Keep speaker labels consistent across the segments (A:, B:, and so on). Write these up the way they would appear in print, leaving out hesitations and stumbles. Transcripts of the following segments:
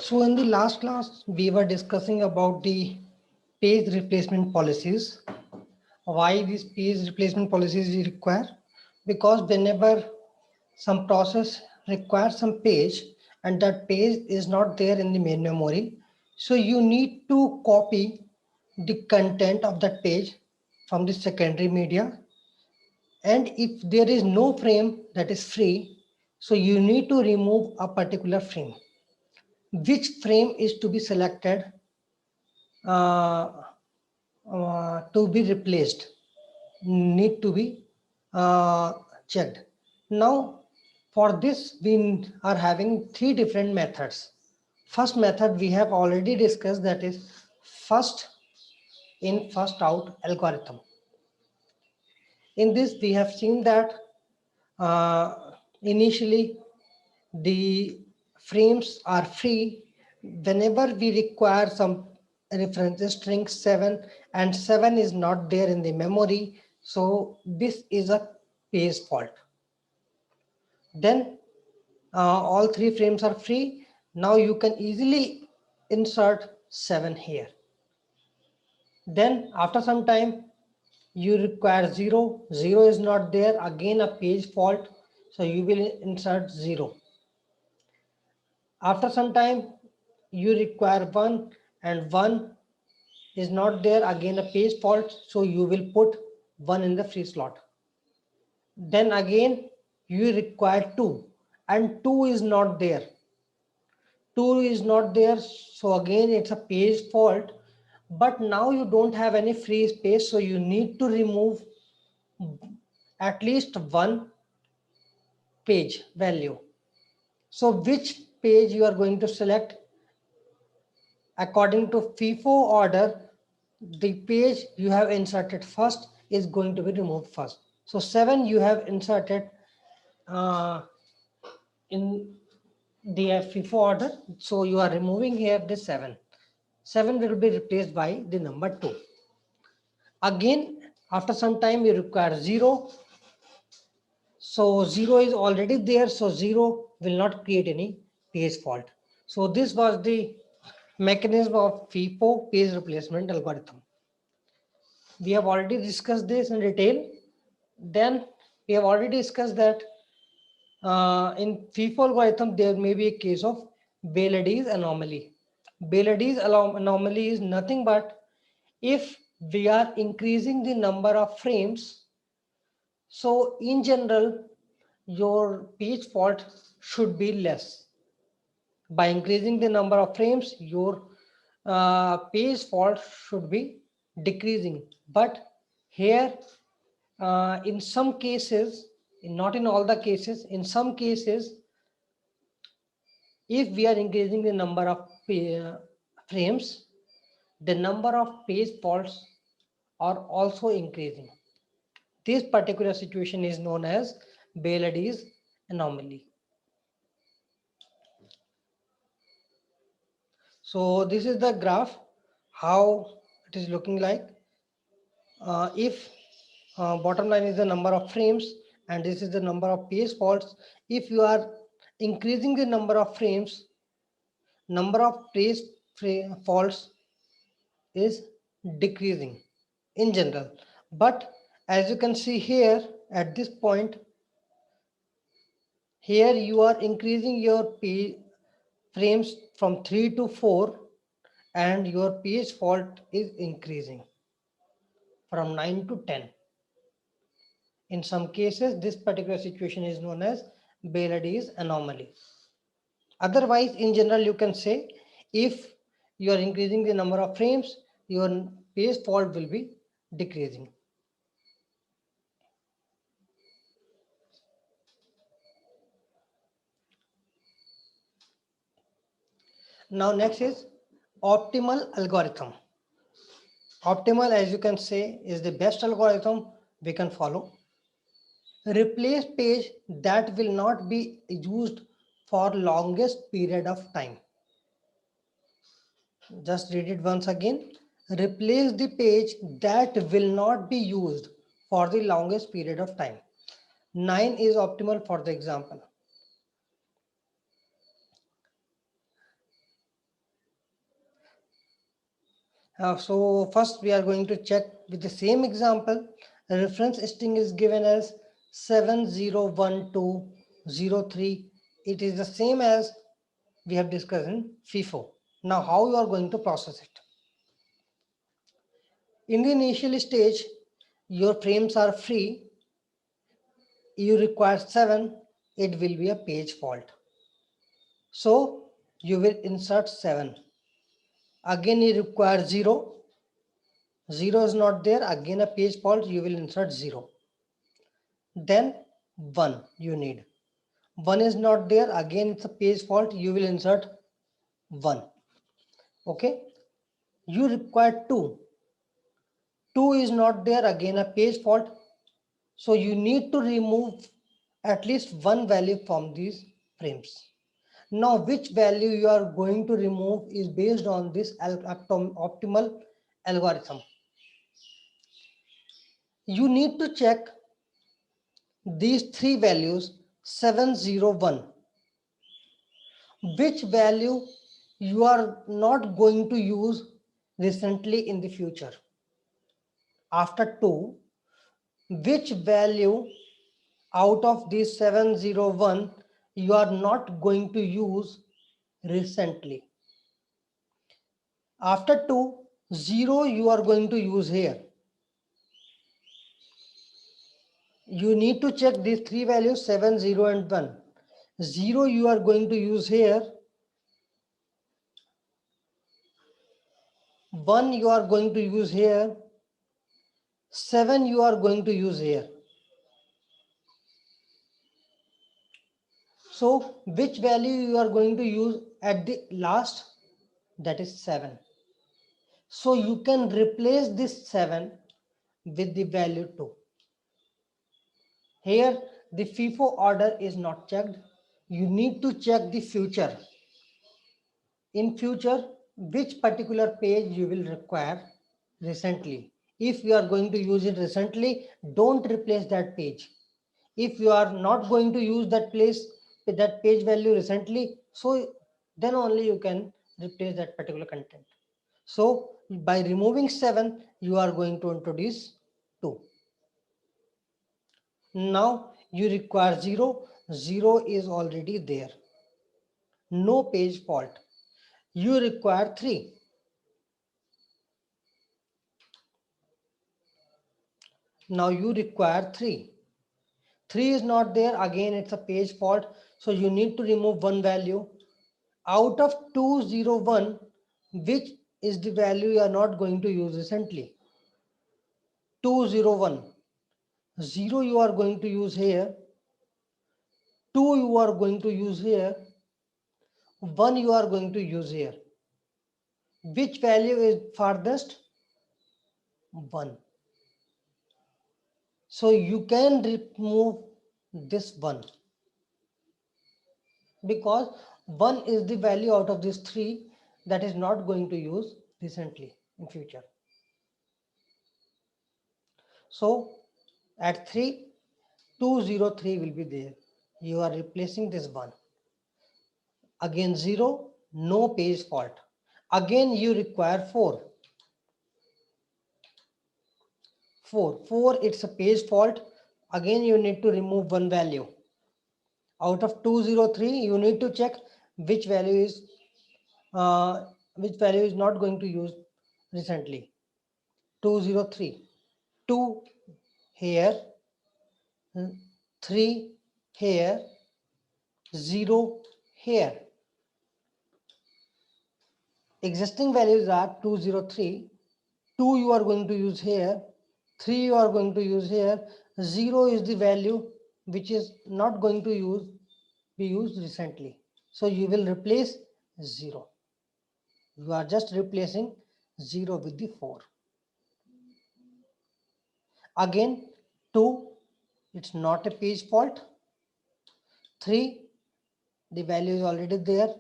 A: So in the last class, we were discussing about the page replacement policies. Why these page replacement policies we require? Because whenever some process requires some page and that page is not there in the main memory, so you need to copy the content of that page from the secondary media. And if there is no frame that is free, so you need to remove a particular frame. Which frame is to be selected uh, to be replaced need to be uh, checked. Now for this we are having three different methods. First method we have already discussed, that is first in first out algorithm. In this we have seen that initially the frames are free whenever we require some reference string 7 and 7 is not there in the memory, so this is a page fault. Then all three frames are free. Now you can easily insert 7 here. Then after some time you require 0, 0 is not there, again a page fault, so you will insert 0. After some time you require 1 and 1 is not there, again a page fault, so you will put 1 in the free slot. Then again you require 2 and 2 is not there, 2 is not there, so again it's a page fault. But now you don't have any free space, so you need to remove at least one page value. So which page you are going to select? According to FIFO order, the page you have inserted first is going to be removed first. So 7 you have inserted in the FIFO order, so you are removing here the 7. 7 will be replaced by the number 2. Again after some time you require 0, so 0 is already there, so 0 will not create any page fault. So this was the mechanism of FIFO page replacement algorithm. We have already discussed this in detail. Then we have already discussed that in FIFO algorithm there may be a case of Bailadie's anomaly. Bailadie's anomaly is nothing but if we are increasing the number of frames, so in general your page fault should be less. By increasing the number of frames, your page fault should be decreasing. But here in some cases, not in all the cases, in some cases, if we are increasing the number of frames, the number of page faults are also increasing. This particular situation is known as Bailadie's anomaly. So this is the graph, how it is looking like. If bottom line is the number of frames and this is the number of page faults, if you are increasing the number of frames, number of page faults is decreasing in general. But as you can see here at this point, here you are increasing your page frames from 3 to 4 and your page fault is increasing from 9 to 10. In some cases, this particular situation is known as Bailadie's anomaly. Otherwise, in general, you can say if you are increasing the number of frames, your page fault will be decreasing. Now, next is optimal algorithm. Optimal, as you can say, is the best algorithm we can follow. Replace page that will not be used for longest period of time. Just read it once again. Replace the page that will not be used for the longest period of time. 9 is optimal for the example. So first we are going to check with the same example. The reference string is given as 701203. It is the same as we have discussed in FIFO. Now how you are going to process it? In the initial stage, your frames are free. You require 7, it will be a page fault. So you will insert 7. Again you require 0. 0 is not there, again a page fault, you will insert 0. Then 1 you need. 1 is not there, again it's a page fault, you will insert 1. Okay. You require 2. 2 is not there, again a page fault. So you need to remove at least one value from these frames. Now which value you are going to remove is based on this optimal algorithm. You need to check these three values 701. Which value you are not going to use recently in the future. After 2, which value out of these 701 you are not going to use recently. After 2, 0 you are going to use here. You need to check these three values 7, 0 and 1. 0 you are going to use here. 1 you are going to use here. 7 you are going to use here. So which value you are going to use at the last? That is 7. So you can replace this 7 with the value 2. Here the FIFO order is not checked. You need to check the future. In future, which particular page you will require recently. If you are going to use it recently, don't replace that page. If you are not going to use that page value recently, so then only you can replace that particular content. So by removing 7, you are going to introduce 2. Now you require 0. 0 is already there. No page fault. You require 3. Now you require 3. 3 is not there, again it's a page fault, so you need to remove one value. Out of 201, which is the value you are not going to use recently? 201. 0 you are going to use here. 2 you are going to use here. 1 you are going to use here. Which value is farthest? 1. So you can remove this 1 because 1 is the value out of these 3 that is not going to use recently in future. So at 3, 203 will be there. You are replacing this 1. Again 0, no page fault. Again you require 4. 4, it's a page fault. Again you need to remove one value. Out of 203, you need to check which value is not going to use recently. 203. 2 here, 3 here, 0 here. Existing values are 203. 2 you are going to use here, 3 you are going to use here, 0 is the value which is not going to be used recently. So you will replace 0. You are just replacing 0 with the 4. Again 2, it's not a page fault. 3, the value is already there.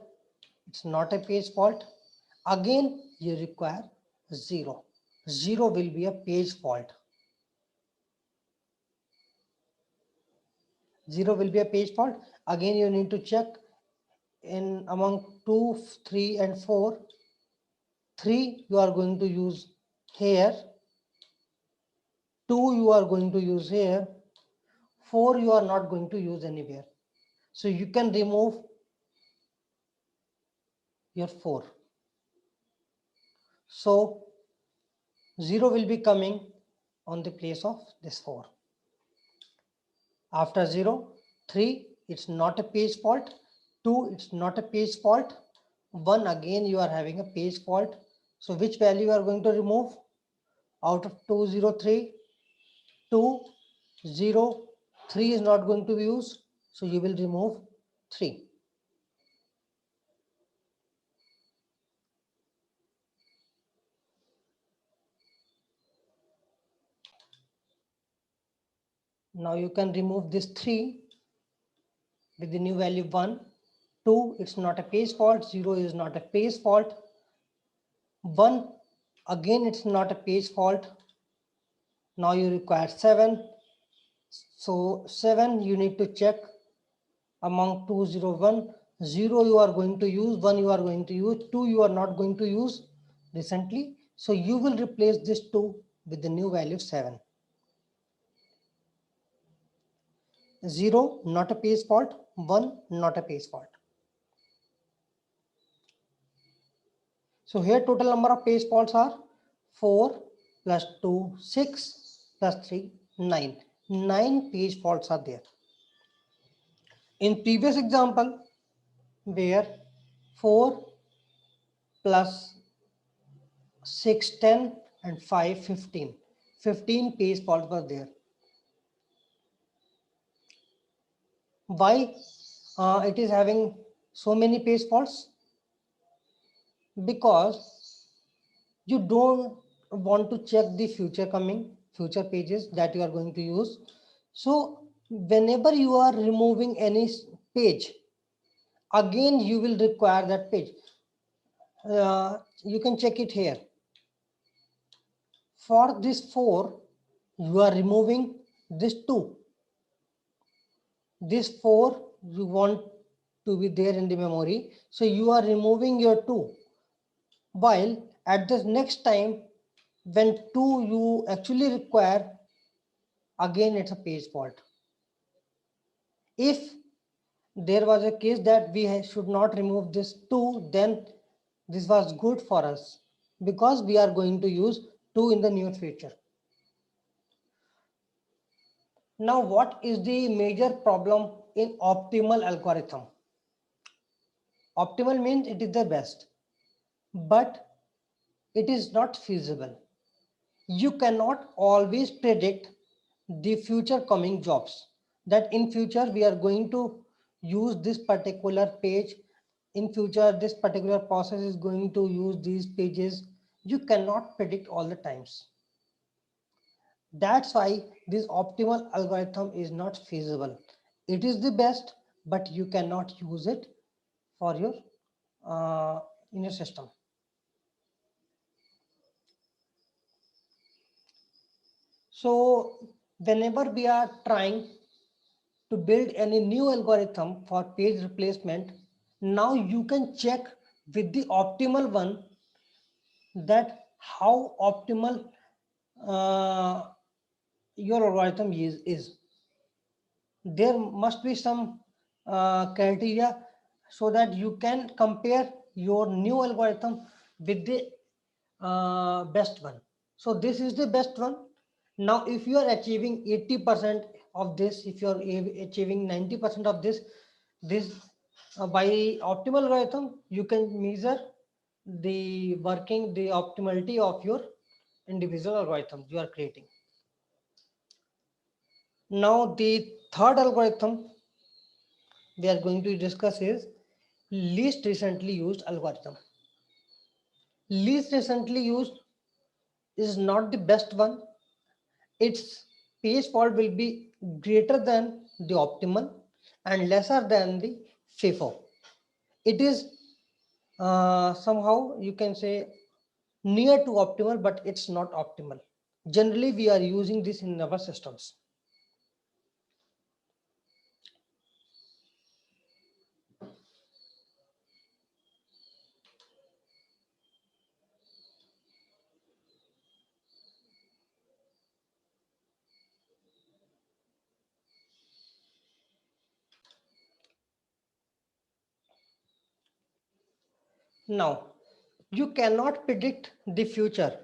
A: It's not a page fault. Again you require 0. 0 will be a page fault. 0 will be a page fault. Again you need to check in among 2, 3 and 4 3 you are going to use here, 2 you are going to use here, 4 you are not going to use anywhere. So you can remove your 4. So 0 will be coming on the place of this 4. After 0, 3, it's not a page fault. 2, it's not a page fault. 1, again you are having a page fault. So which value you are going to remove? Out of 203, 2, 0, 3 is not going to be used. So you will remove 3. Now you can remove this 3 with the new value 1. 2, it's not a page fault. 0 is not a page fault. 1, again it's not a page fault. Now you require 7. So 7 you need to check among 201. 0 you are going to use, 1 you are going to use, 2 you are not going to use recently. So you will replace this 2 with the new value 7. 0 not a page fault, 1 not a page fault. So here total number of page faults are 4 plus 2, 6 plus 3, 9. 9 page faults are there. In previous example, where 4 plus 6, 10 and 5, 15. 15 page faults were there. Why it is having so many page faults? Because you don't want to check the future pages that you are going to use. So whenever you are removing any page, again you will require that page. You can check it here. For this 4, you are removing this 2. This 4 you want to be there in the memory. So you are removing your 2. While at the next time, when 2 you actually require, again it's a page fault. If there was a case that we should not remove this 2, then this was good for us because we are going to use 2 in the near future. Now, what is the major problem in optimal algorithm? Optimal means it is the best, but it is not feasible. You cannot always predict the future coming jobs, that in future we are going to use this particular page, in future this particular process is going to use these pages. You cannot predict all the times. That's why this optimal algorithm is not feasible. It is the best, but you cannot use it for your in your system. So whenever we are trying to build any new algorithm for page replacement, now you can check with the optimal one that how optimal uh, your algorithm is. There must be some criteria so that you can compare your new algorithm with the best one. So this is the best one. Now if you are achieving 80% of this, if you are achieving 90% of this by optimal algorithm, you can measure the optimality of your individual algorithm you are creating. Now the third algorithm we are going to discuss is least recently used algorithm. Least recently used is not the best one. Its page fault will be greater than the optimal and lesser than the FIFO. It is somehow you can say near to optimal, but it's not optimal. Generally, we are using this in our systems. Now, you cannot predict the future,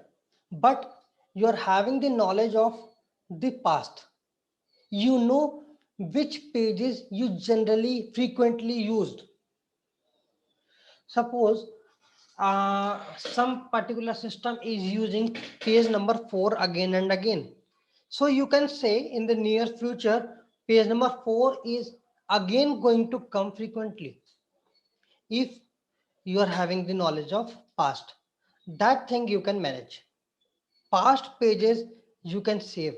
A: but you are having the knowledge of the past. You know which pages you generally frequently used. Suppose some particular system is using page number 4 again and again. So you can say in the near future, page number 4 is again going to come frequently. If you are having the knowledge of past, that thing you can manage. Past pages you can save,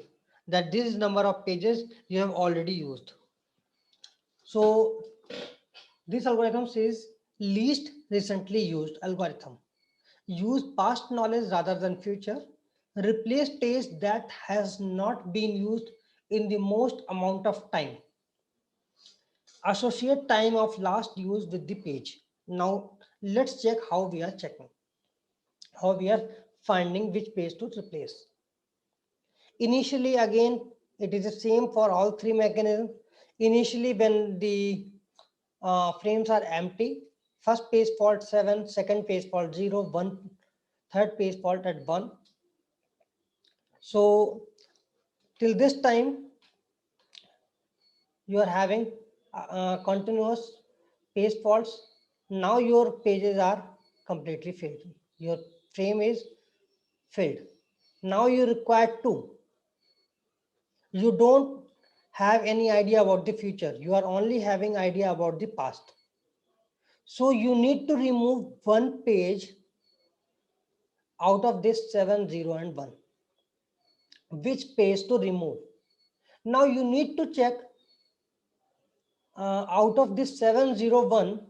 A: that this number of pages you have already used. So this algorithm says least recently used algorithm. Use past knowledge rather than future. Replace page that has not been used in the most amount of time. Associate time of last use with the page. Now let's check how we are checking, how we are finding which page to replace. Initially, again, it is the same for all three mechanisms. Initially, when the frames are empty, first page fault 7, second page fault 0, 1, third page fault at 1. So till this time, you are having continuous page faults. Now your pages are completely filled. Your frame is filled. Now you require two. You don't have any idea about the future. You are only having idea about the past. So you need to remove one page out of this 7, 0 and 1. Which page to remove? Now you need to check out of this 701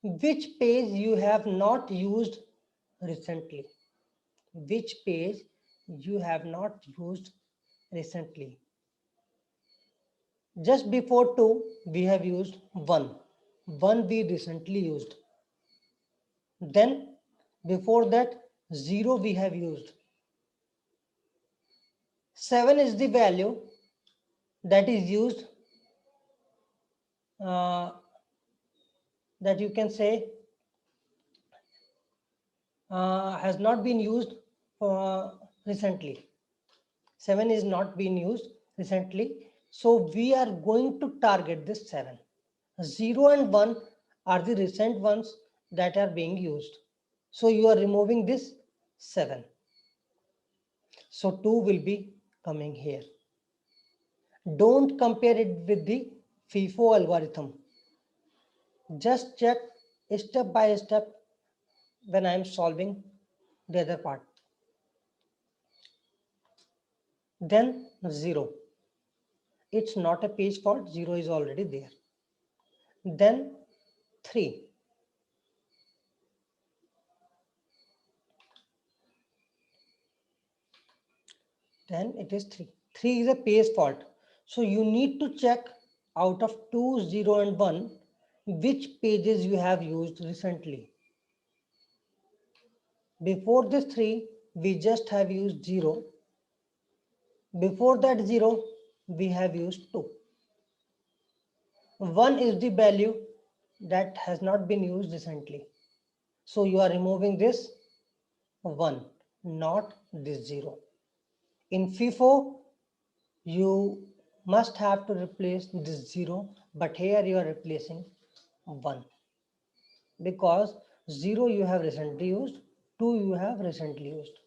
A: which page you have not used recently. Which page you have not used recently. Just before 2 we have used 1. 1 we recently used. Then before that 0 we have used. 7 is the value that is used, that you can say has not been used recently. 7 is not been used recently. So we are going to target this 7. 0 and 1 are the recent ones that are being used. So you are removing this 7. So 2 will be coming here. Don't compare it with the FIFO algorithm. Just check step by step when I am solving the other part. Then 0. It's not a page fault, 0 is already there. Then 3. Then it is 3. 3 is a page fault. So you need to check out of 2, 0 and 1 which pages you have used recently. Before this 3, we just have used 0. Before that 0, we have used 2. 1 is the value that has not been used recently. So you are removing this 1, not this 0. In FIFO, you must have to replace this 0, but here you are replacing 1. Because 0 you have recently used, 2 you have recently used.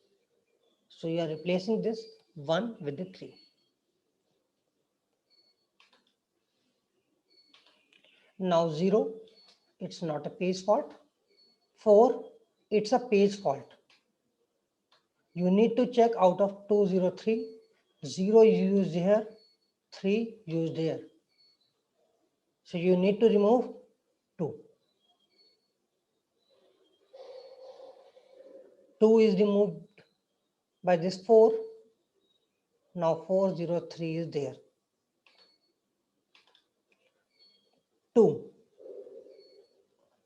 A: So you are replacing this 1 with the 3. Now 0, it's not a page fault. 4, it's a page fault. You need to check out of 203, 0 used here, 3 used here. So you need to remove 2. 2 is removed by this 4. Now 403 is there. 2.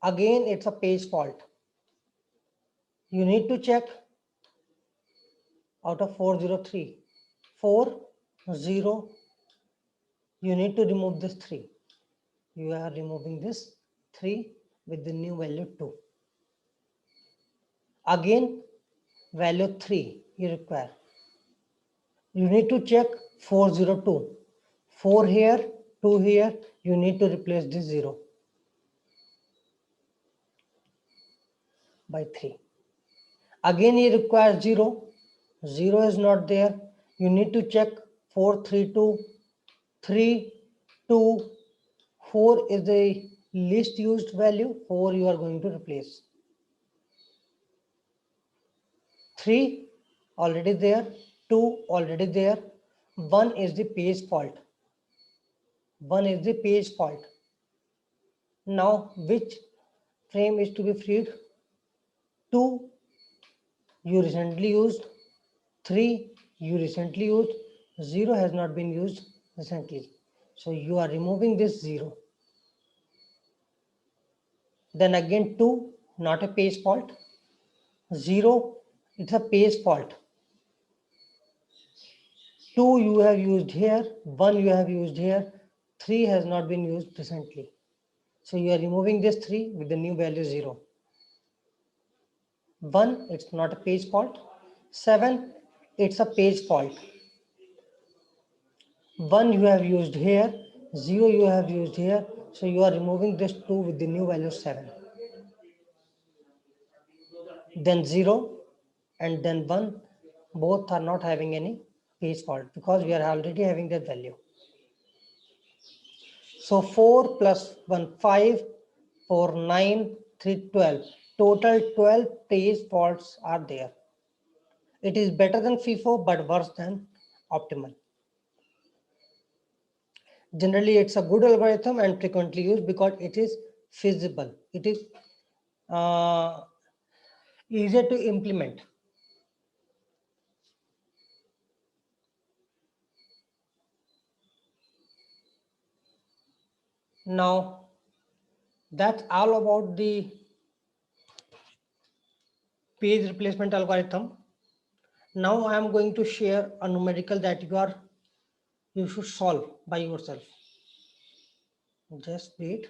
A: Again, it's a page fault. You need to check out of 403. 4, 0. You need to remove this 3. You are removing this 3 with the new value 2. Again, value 3 you require. You need to check 402. 4 here, 2 here, you need to replace this 0 by 3. Again, you require 0. 0 is not there. You need to check 4, 3, 2. 3, 2, 4 is the least used value. 4 you are going to replace. 3 already there. 2 already there. 1 is the page fault. 1 is the page fault. Now, which frame is to be freed? 2 you recently used, 3 you recently used, 0 has not been used recently. So you are removing this 0. Then again 2, not a page fault. 0, it's a page fault. 2 you have used here, 1 you have used here, 3 has not been used recently. So you are removing this 3 with the new value 0. 1, it's not a page fault. 7, it's a page fault. 1 you have used here, 0 you have used here. So you are removing this 2 with the new value 7. Then 0 and then 1, both are not having any page fault because we are already having that value. So 4 plus 1, 5, 4, 9, 3, 12. Total 12 page faults are there. It is better than FIFO but worse than optimal. Generally, it's a good algorithm and frequently used because it is feasible. It is easier to implement. Now, that's all about the page replacement algorithm. Now I am going to share a numerical that you should solve by yourself. Just wait.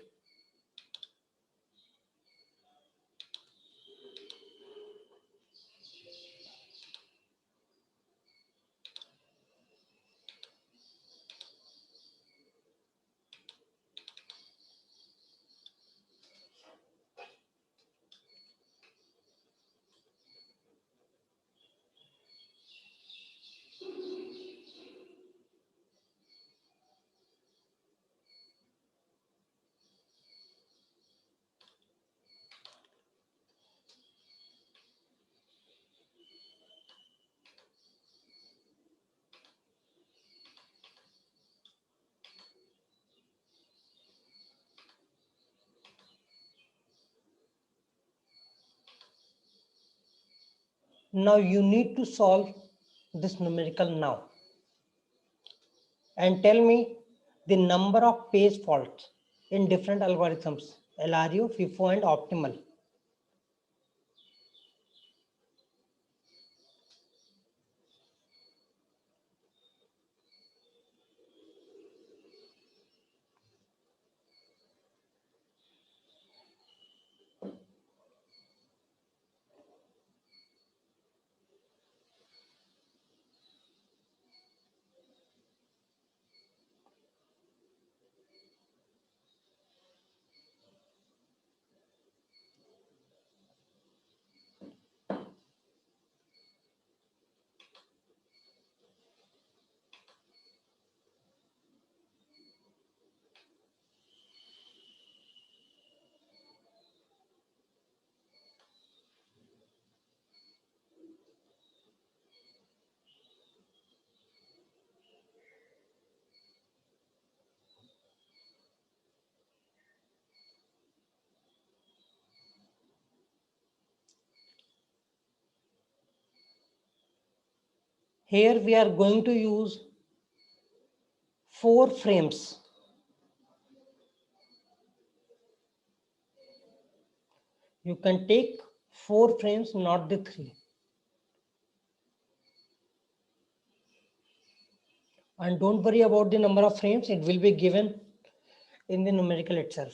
A: Now you need to solve this numerical now and tell me the number of page faults in different algorithms, LRU, FIFO, and optimal. Here we are going to use 4 frames. You can take 4 frames, not the 3. And don't worry about the number of frames, it will be given in the numerical itself.